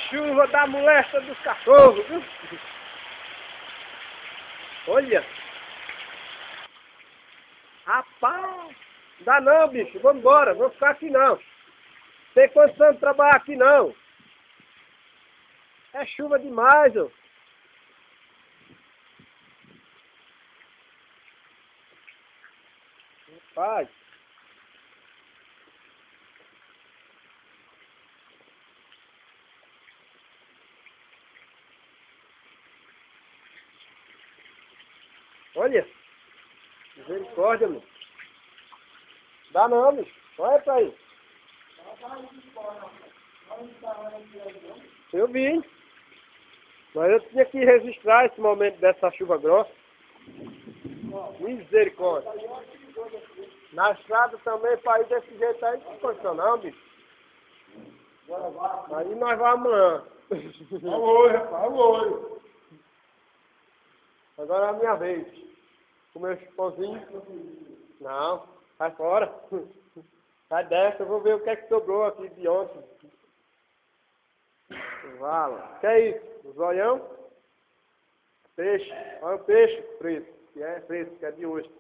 chuva da molesta dos cachorros, viu? Olha. Rapaz. Não dá não, bicho. Vamos embora. Vou ficar aqui não. Tem condição de trabalhar aqui não. É chuva demais, ó. Rapaz. Olha. Misericórdia, meu. Dá não, bicho. Olha pra aí. Eu vi. Mas eu tinha que registrar esse momento dessa chuva grossa. Misericórdia. Na estrada também, para ir desse jeito aí, não tem condição não, bicho. Aí nós vamos amanhã. Oi, rapaz, oi. Agora é a minha vez. Comer os pãozinhos. Não, sai fora. Sai dessa, eu vou ver o que é que sobrou aqui de ontem. Vala. Que é isso? O zoião? Peixe. Olha o peixe fresco. Que é fresco, que é de hoje.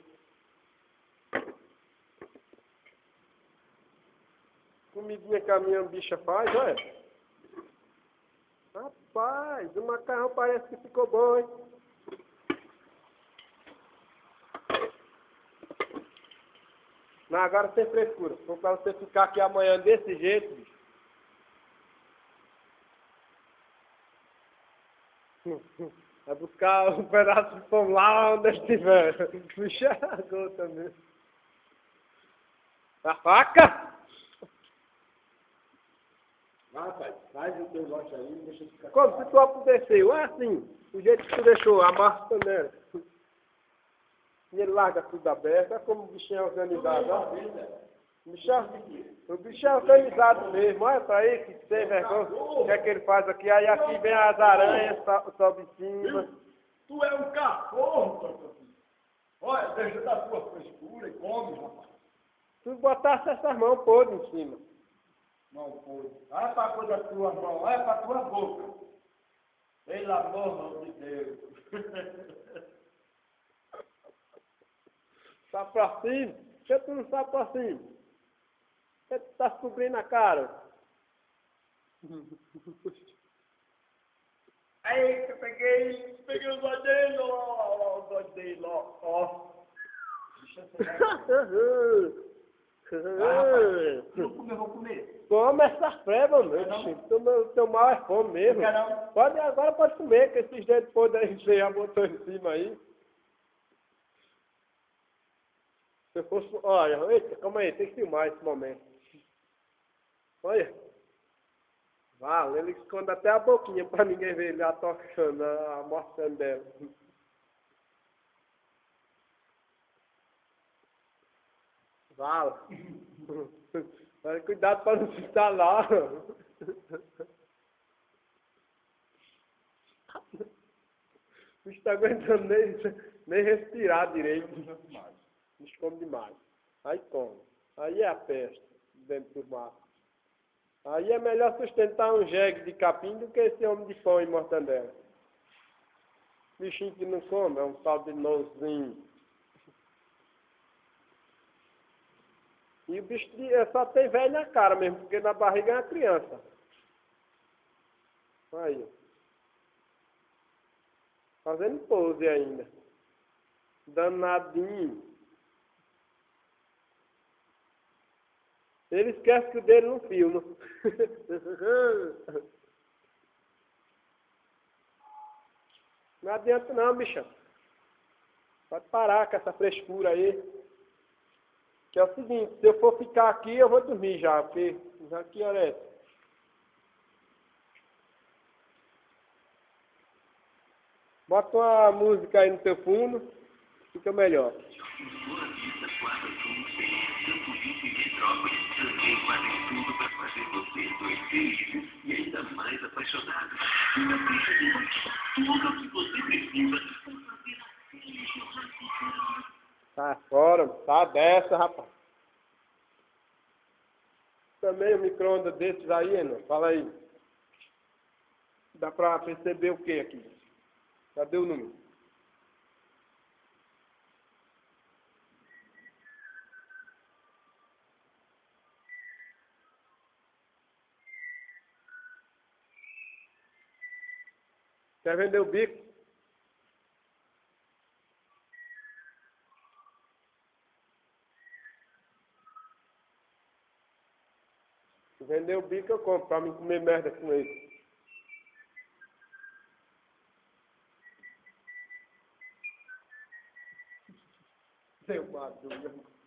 Comidinha que a minha bicha faz, olha. Rapaz, o macarrão parece que ficou bom, hein? Não, agora sem frescura. Foi pra você ficar aqui amanhã desse jeito, bicho. Vai buscar um pedaço de pão lá onde estiver. Bicho é a gota mesmo. A faca? Vai, pai, faz o teu gosto aí, deixa eu ficar. Como se tu apodreceu? É assim, o jeito que tu deixou a massa nela. E ele larga tudo aberto, é como o bichinho é organizado, ó. O bicho é organizado mesmo, olha pra aí que sem vergonha. O que é que ele faz aqui? Aí aqui vem as aranhas, sobe em cima. Tu é um cachorro, Totopinho. Olha, deixa da tua frescura e come, rapaz. Tu botasse essas mãos podres em cima. Não pode. Olha pra coisa da tua mão, olha pra tua boca. Pelo amor de Deus. Tá pra cima? Por que tu não tá pra cima? Por que tu tá cobrindo a cara? Aí que eu peguei o godelo, ó. Vou comer, vou comer. Come essa freva, meu. Teu mal é fome mesmo. Não. Agora pode comer, que esses dedos podres aí você já botou em cima aí. Se eu fosse... Olha, eita, calma aí, tem que filmar esse momento. Olha. Vale, ele esconde até a boquinha pra ninguém ver ele atochando, mostrando dela. Vale. Olha, cuidado pra não se instalar. O bicho tá aguentando nem respirar direito. O bicho come demais. Aí come. Aí é a peste dentro do mar. Aí é melhor sustentar um jegue de capim do que esse homem de pão e mortandela. Bichinho que não come, é um tal de nozinho. E o bicho só tem velho na cara mesmo, porque na barriga é uma criança. Aí. Fazendo pose ainda. Danadinho. Ele esquece que o dele não filma. Não adianta não, bichão. Pode parar com essa frescura aí. Que é o seguinte, se eu for ficar aqui, eu vou dormir já, porque já que hora é essa? Bota uma música aí no teu fundo, fica melhor. E ainda mais apaixonado. Uma ficha de tudo o que você precisa para fazer aquele churrasco. Tá fora, tá dessa, rapaz. Também um micro-ondas desses aí, não? Fala aí. Dá pra perceber o que aqui? Cadê o número? Quer vender o bico? Se vender o bico eu compro pra mim comer merda com ele. Seu madruga.